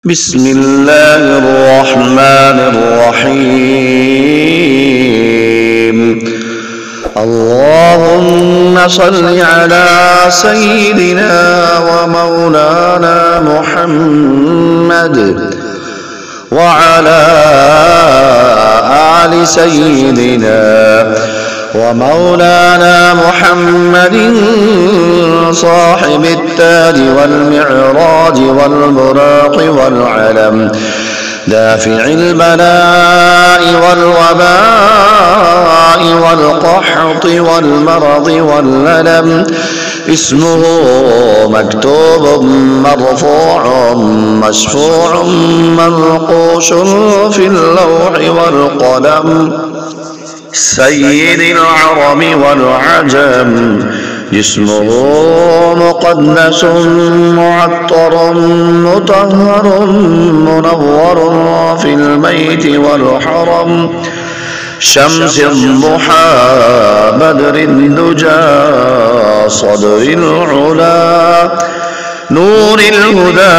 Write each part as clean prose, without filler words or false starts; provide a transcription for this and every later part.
بسم الله الرحمن الرحيم. اللهم صل على سيدنا ومولانا محمد وعلى آل سيدنا ومولانا محمد صاحب التاج والمعراج والبراق والعلم، دافع البلاء والوباء والقحط والمرض والألم، اسمه مكتوب مرفوع مشفوع منقوش في اللوح والقلم، سيد العرب والعجم، جسمه مقدس معطر مطهر منور في البيت والحرم، شمس الضحى بدر الدجى صدر العلا، نور الهدى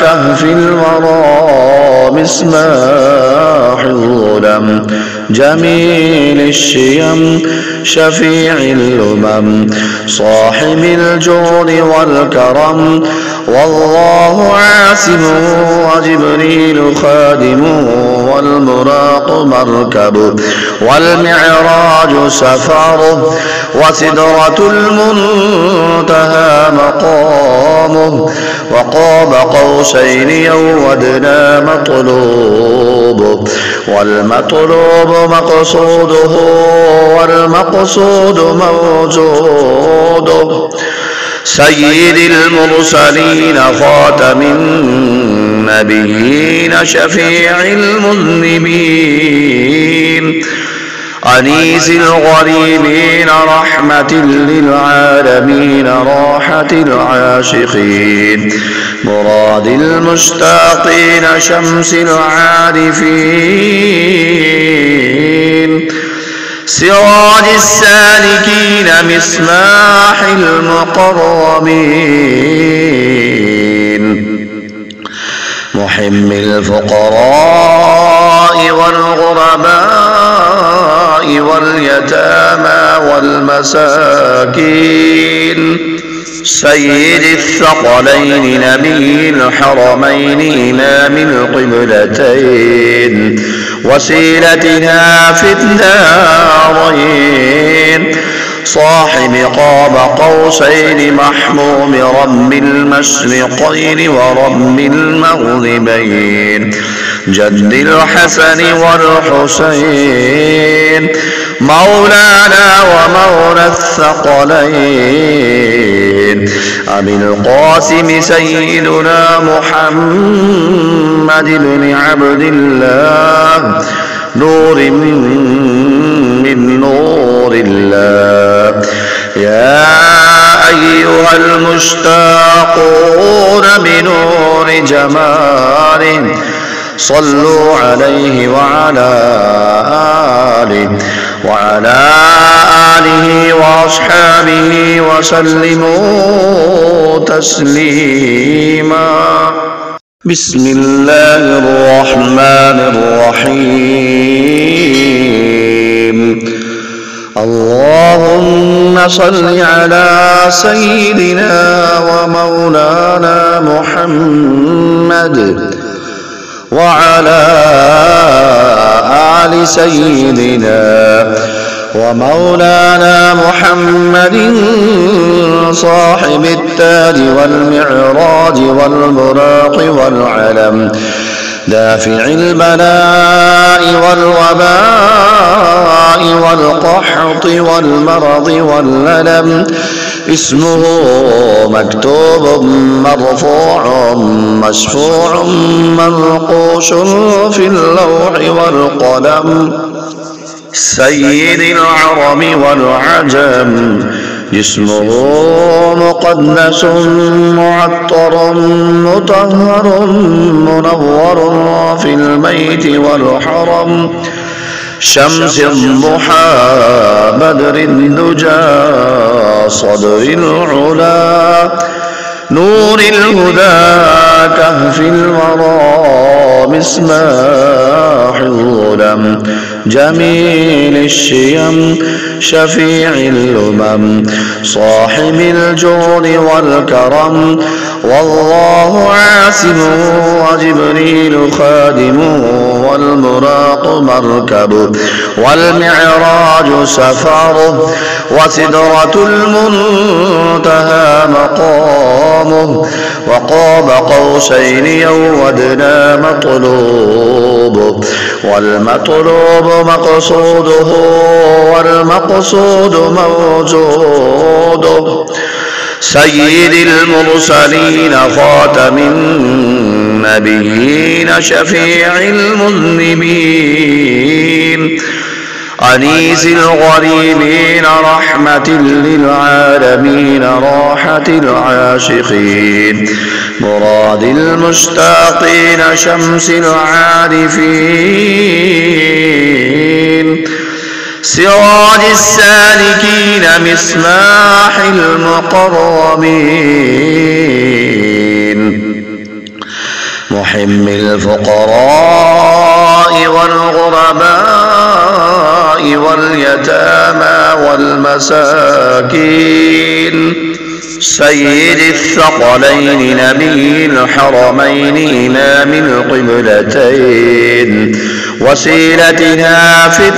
كهف الورى مصباح الظلم، جميل الشيم شفيع الأمم، صاحب الجود والكرم، والله عاصمه وجبريل خادمه، والبراق مركبه والمعراج سفره، وسدرة المنتهى مقامه، وقاب قوسين أو أدنى مطلوبه، والمطلوب مقصوده والمقصود موجوده، سيد المرسلين خاتم النبيين شفيع المذنبين، أنيس الغريبين رحمة للعالمين راحة العاشقين، مراد المشتاقين شمس العارفين، سراج السالكين مصباح المقربين، محم الفقراء والغرباء واليتامى والمساكين، سيد الثقلين نبي الحرمين إمام القبلتين، وسيلتنا في الدارين، صاحب قاب قوسين محموم رب المشرقين ورب المغربين، جد الحسن والحسين، مولانا ومولى الثقلين، أبي القاسم سيدنا محمد بن عبد الله، نور من نور الله، يا أيها المشتاقون بنور جماله، صلوا عليه وعلى آله وأصحابه وسلموا تسليما. بسم الله الرحمن الرحيم. اللهم صل على سيدنا ومولانا محمد وعلى آل سيدنا ومولانا محمد صاحب التاج والمعراج والبراق والعلم، دافع البلاء والوباء والقحط والمرض والألم، اسمه مكتوب مرفوع مشفوع منقوش في اللوح والقلم، سيد العرب والعجم، جسمه مقدس معطر مطهر منور في البيت والحرم، شمس الضحى بدر الدجى صدر العلا، نور الهدى كهف الورى مصباح الظلم جميل الشيم شفيع الأمم صاحب الجود والكرم والله عاصمه وجبريل خادمه والبراق مركبه والمعراج سفره وسدرة المنتهى مقامه وقاب قوسين أو أدنى مطلوبه والمطلوب مقصوده والمقصود موجوده سيد المرسلين خاتم النبيين شفيع المذنبين أنيس الغريبين رحمة للعالمين راحة العاشقين مراد المشتاقين شمس العارفين سراج السالكين مصباح المقربين محم الفقراء والغرباء واليتامى والمساكين سيد الثقلين نبي الحرمين إمام القبلتين وسيلتنا في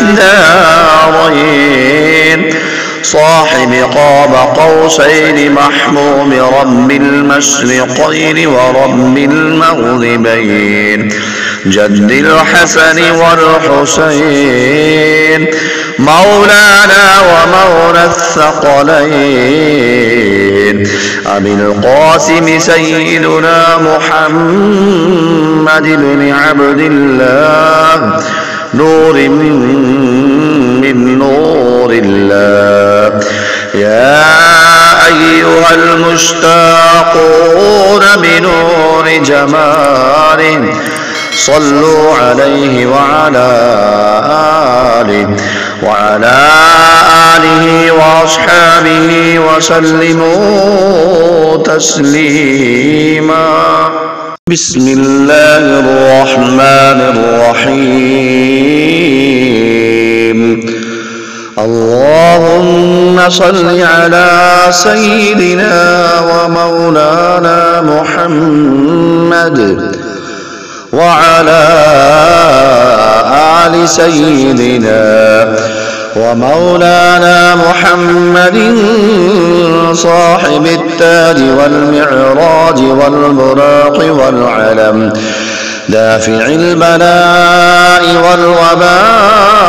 الدارين صاحب قاب قوسين محموم رب المشرقين ورب المغربين جد الحسن والحسين مولانا ومولى الثقلين أبي القاسم سيدنا محمد بن عبد الله نور من نور الله يا أيها المشتاقون بنور جماله صلوا عليه وعلى آله وأصحابه وسلموا تسليما بسم الله الرحمن الرحيم اللهم صل على سيدنا ومولانا محمد وعلى آل سيدنا ومولانا محمد صاحب التاج والمعراج والبراق والعلم دافع البلاء والوباء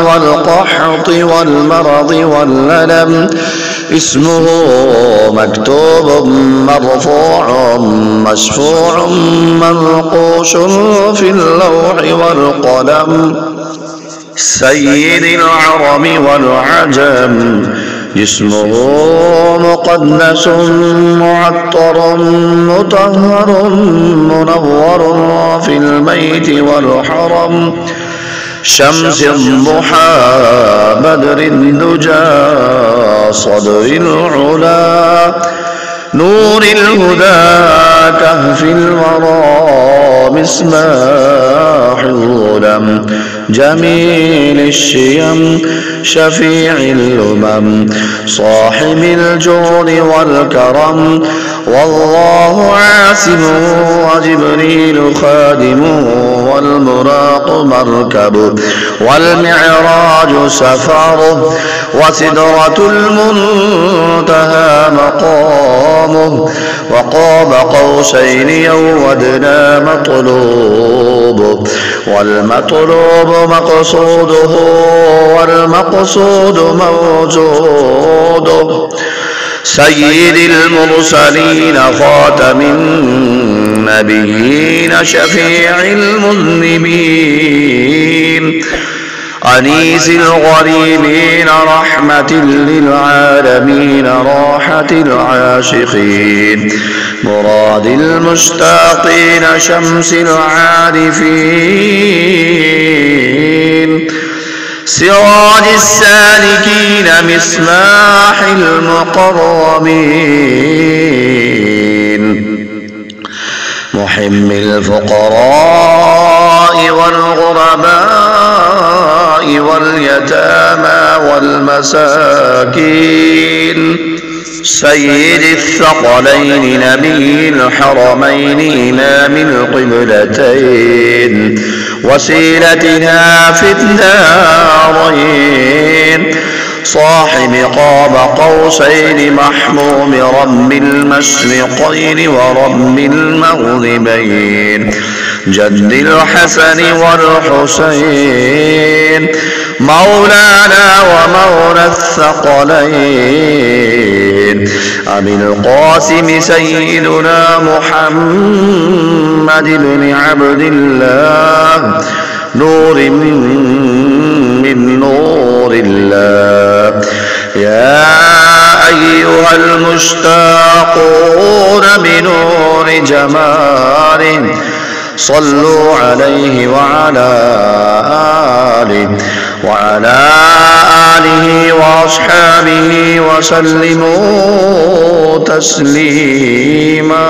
والقحط والمرض والألم اسمه مكتوب مرفوع مشفوع منقوش في اللوح والقلم سيد العرب والعجم جسمه مقدس معطر مطهر منور في البيت والحرم شمس الضحى بدر الدجى صدر العلا نور الهدى كهف الورى مصباح الظلم جميل الشيم شفيع الأمم صاحب الجود والكرم والله عاصمه وجبريل خادمه والبراق مركبه والمعراج سفره وسدرة المنتهى مقامه وقاب قوسين أو أدنى مطلوبه والمطلوب مقصوده والمقصود موجوده سيد المرسلين خاتم النبيين شفيع المذنبين أنيس الغريبين رحمة للعالمين راحة العاشقين مراد المشتاقين شمس العارفين سراج السالكين مصباح المقربين محم الفقراء والغرباء واليتامى والمساكين، سيد الثقلين نبي الحرمين إمام القبلتين، وسيلتنا في الدارين، صاحب قاب قوسين محموم رب المشرقين ورب المغربين، جد الحسن والحسين، مولانا ومولى الثقلين، أبي القاسم سيدنا محمد بن عبد الله، نور من نور الله. يا أيها المشتاقون بنور جماله، صلوا عليه وعلى آله وأصحابه وسلموا تسليما.